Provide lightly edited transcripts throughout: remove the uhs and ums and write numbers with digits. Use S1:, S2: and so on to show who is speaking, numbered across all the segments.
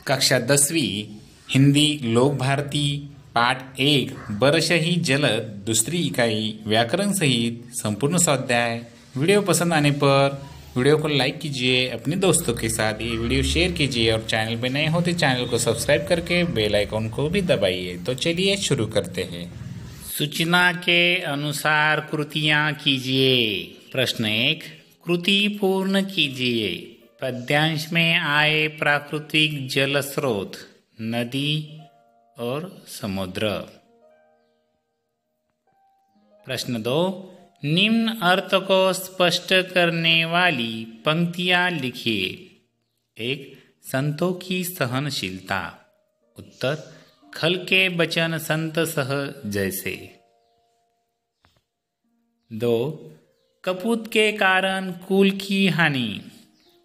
S1: कक्षा 10वीं हिंदी लोक भारती पाठ 1 बरशही जलद दूसरी इकाई व्याकरण सहित संपूर्ण स्वाध्याय। वीडियो पसंद आने पर वीडियो को लाइक कीजिए, अपने दोस्तों के साथ ये वीडियो शेयर कीजिए और चैनल पर नए हो तो चैनल को सब्सक्राइब करके बेल आइकन को भी दबाइए। तो चलिए शुरू करते हैं। सूचना के अनुसार कृतियाँ कीजिए। प्रश्न 1, कृति पूर्ण कीजिए। पद्यांश में आए प्राकृतिक जल स्रोत नदी और समुद्र। प्रश्न 2, निम्न अर्थ को स्पष्ट करने वाली पंक्तियां लिखिए। 1, संतों की सहनशीलता। उत्तर, खल के बचन संत सह जैसे। 2, कपूत के कारण कुल की हानि।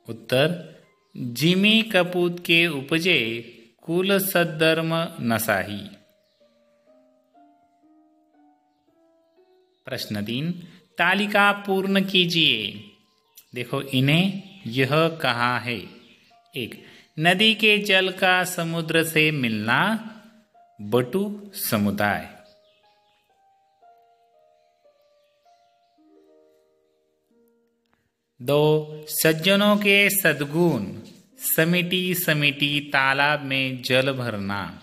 S1: उत्तर, जिमी कपूत के उपजे कुल सद्धर्म नसाही। प्रश्न 3, तालिका पूर्ण कीजिए। देखो इन्हें यह कहा है। 1, नदी के जल का समुद्र से मिलना, बटु समुदाय। 2, सज्जनों के सद्गुण, समिति समिति तालाब में जल भरना।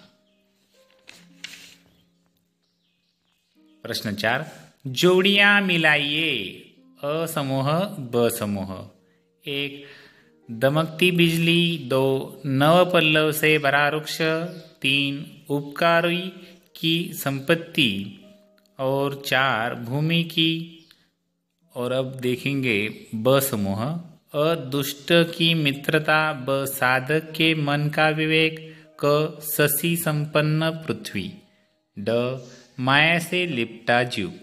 S1: प्रश्न 4, जोड़ियां मिलाइए। अ समूह ब समूह। 1, दमकती बिजली। 2, नव पल्लव से भरा वृक्ष। 3, उपकारी की संपत्ति। और 4, भूमि की। और अब देखेंगे ब समूह। अ, दुष्ट की मित्रता। ब, साधक के मन का विवेक। क, शशि संपन्न पृथ्वी। ड, माया से लिपटा जीव।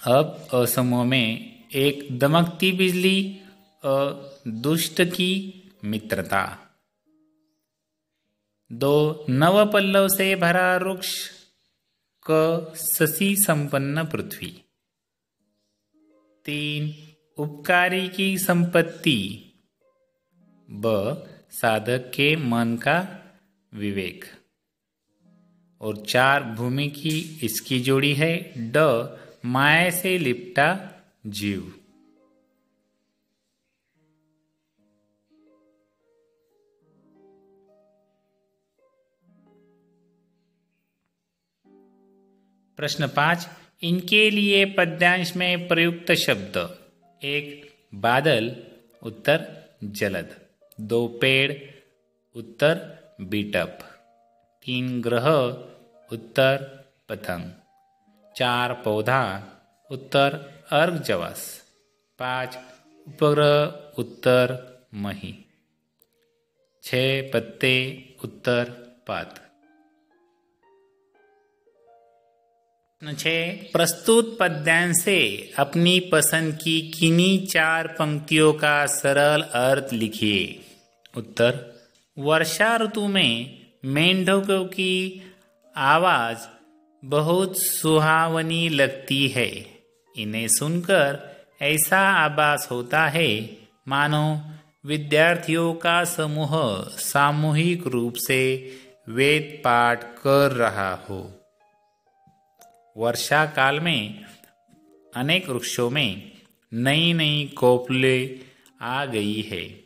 S1: अब असमूह में 1, दमकती बिजली। अ, दुष्ट की मित्रता। 2, नव पल्लव से भरा वृक्ष। क, शशि संपन्न पृथ्वी। 3, उपकारी की संपत्ति। ब, साधक के मन का विवेक। और 4, भूमि की इसकी जोड़ी है। ड, माया से लिपटा जीव। प्रश्न 5, इनके लिए पद्यांश में प्रयुक्त शब्द। 1, बादल। उत्तर, जलद। 2, पेड़। उत्तर, बिटप। 3, ग्रह। उत्तर, पतंग। 4, पौधा। उत्तर, अर्घजवस। 5, उपग्रह। उत्तर, मही। 6, पत्ते। उत्तर, पात। 6, प्रस्तुत पद्यांश से अपनी पसंद की किन्हीं 4 पंक्तियों का सरल अर्थ लिखिए। उत्तर, वर्षा ऋतु में मेंढकों की आवाज बहुत सुहावनी लगती है। इन्हें सुनकर ऐसा आभास होता है मानो विद्यार्थियों का समूह सामूहिक रूप से वेद पाठ कर रहा हो। वर्षा काल में अनेक वृक्षों में नई नई कोपलें आ गई है।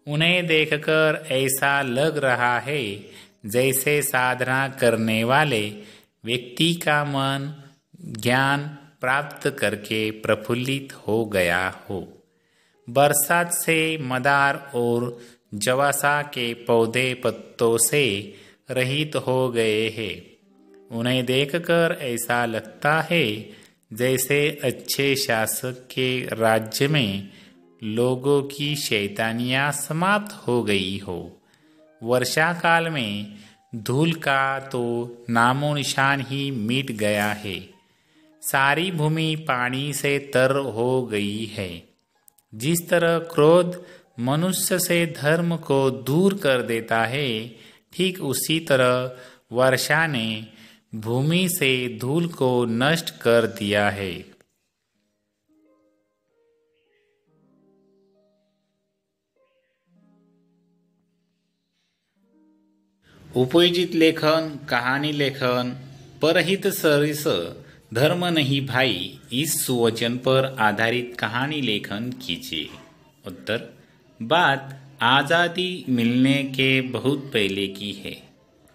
S1: उन्हें देखकर ऐसा लग रहा है जैसे साधना करने वाले व्यक्ति का मन ज्ञान प्राप्त करके प्रफुल्लित हो गया हो। बरसात से मदार और जवासा के पौधे पत्तों से रहित हो गए हैं। उन्हें देखकर ऐसा लगता है जैसे अच्छे शासक के राज्य में लोगों की शैतानियां समाप्त हो गई हो। वर्षा काल में धूल का तो नामो निशान ही मिट गया है। सारी भूमि पानी से तर हो गई है। जिस तरह क्रोध मनुष्य से धर्म को दूर कर देता है, ठीक उसी तरह वर्षा ने भूमि से धूल को नष्ट कर दिया है। उपयोजित लेखन, कहानी लेखन, परहित सरिस, धर्म नहीं भाई, इस सुवचन पर आधारित कहानी लेखन कीजिए। उत्तर: बात आज़ादी मिलने के बहुत पहले की है।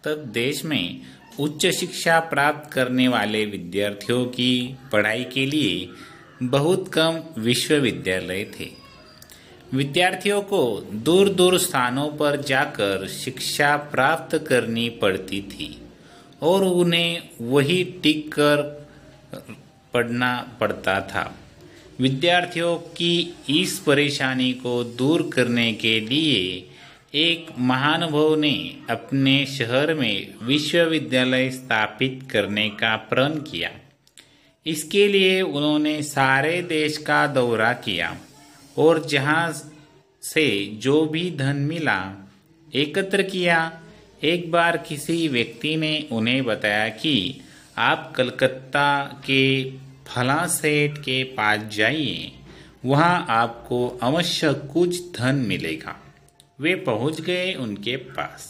S1: तब देश में उच्च शिक्षा प्राप्त करने वाले विद्यार्थियों की पढ़ाई के लिए बहुत कम विश्वविद्यालय थे। विद्यार्थियों को दूर दूर स्थानों पर जाकर शिक्षा प्राप्त करनी पड़ती थी और उन्हें वही टिक कर पढ़ना पड़ता था। विद्यार्थियों की इस परेशानी को दूर करने के लिए एक महानुभाव ने अपने शहर में विश्वविद्यालय स्थापित करने का प्रण किया। इसके लिए उन्होंने सारे देश का दौरा किया और जहाँ से जो भी धन मिला एकत्र किया। एक बार किसी व्यक्ति ने उन्हें बताया कि आप कलकत्ता के फलां सेठ के पास जाइए, वहाँ आपको अवश्य कुछ धन मिलेगा। वे पहुँच गए उनके पास।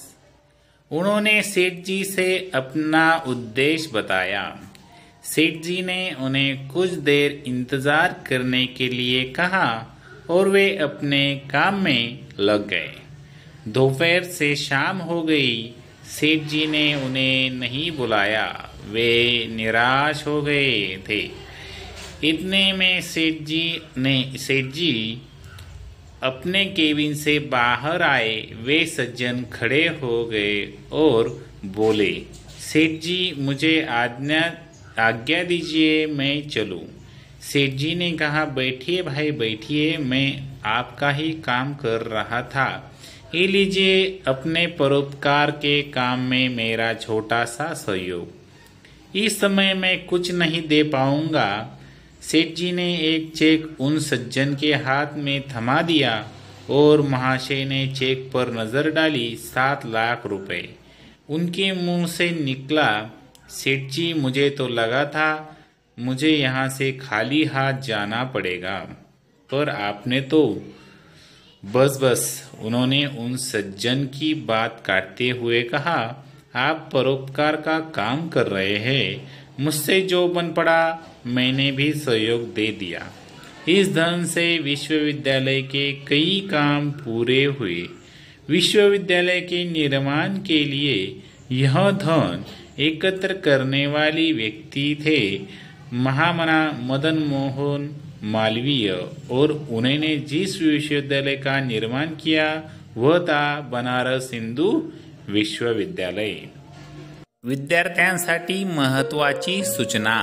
S1: उन्होंने सेठ जी से अपना उद्देश्य बताया। सेठ जी ने उन्हें कुछ देर इंतजार करने के लिए कहा और वे अपने काम में लग गए। दोपहर से शाम हो गई। सेठ जी ने उन्हें नहीं बुलाया। वे निराश हो गए थे। इतने में सेठ जी अपने केबिन से बाहर आए। वे सज्जन खड़े हो गए और बोले, सेठ जी मुझे आज्ञा दीजिए, मैं चलूं। सेठ जी ने कहा, बैठिए भाई बैठिए, मैं आपका ही काम कर रहा था। ये लीजिए अपने परोपकार के काम में मेरा छोटा सा सहयोग। इस समय मैं कुछ नहीं दे पाऊंगा। सेठ जी ने एक चेक उन सज्जन के हाथ में थमा दिया और महाशय ने चेक पर नजर डाली। 7 लाख रुपए उनके मुंह से निकला। सेठ जी मुझे तो लगा था मुझे यहाँ से खाली हाथ जाना पड़ेगा, पर आपने तो बस। उन्होंने उन सज्जन की बात काटते हुए कहा, आप परोपकार का काम कर रहे हैं, मुझसे जो बन पड़ा मैंने भी सहयोग दे दिया। इस धन से विश्वविद्यालय के कई काम पूरे हुए। विश्वविद्यालय के निर्माण के लिए यह धन एकत्र करने वाली व्यक्ति थे महामना मदन मोहन मालवीय, और उन्होंने जिस विश्वविद्यालय का निर्माण किया वह था बनारस हिंदू विश्वविद्यालय। विद्यार्थ्यांसाठी महत्त्वाची सूचना: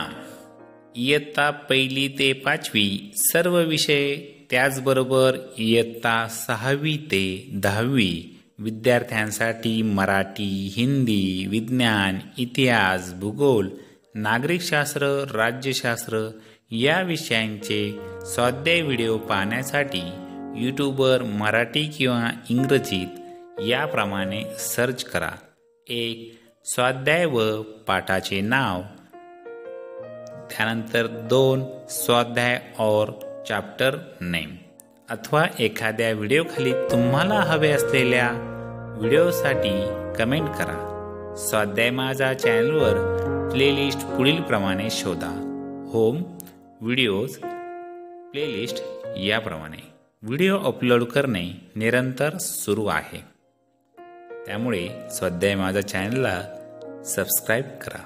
S1: इयत्ता 1ली ते 5वी सर्व विषय, त्याचबरोबर इयत्ता 6वी ते 10वी विद्यार्थ्यांसाठी मराठी, हिंदी, विज्ञान, इतिहास, भूगोल, नागरिकशास्त्र, राज्यशास्त्र या विषयांचे स्वाध्याय व्हिडिओ पाहण्यासाठी यूट्यूबवर मराठी किंवा इंग्रजीत याप्रमाणे सर्च करा. 1. स्वाध्याय व पाठाचे नाव, त्यानंतर 2. स्वाध्याय और चॅप्टर नेम, अथवा एखाद्या व्हिडिओखाली तुम्हाला हवे असलेल्या व्हिडिओसाठी कमेंट करा. स्वाध्याय माझा चॅनलवर प्लेलिस्ट पुढील प्रमाणे शोधा. होम, व्हिडिओज, प्लेलिस्ट याप्रमाणे. व्हिडिओ अपलोड करणे निरंतर सुरू आहे, त्यामुळे स्वाध्याय माझा चॅनलला सबस्क्राईब करा.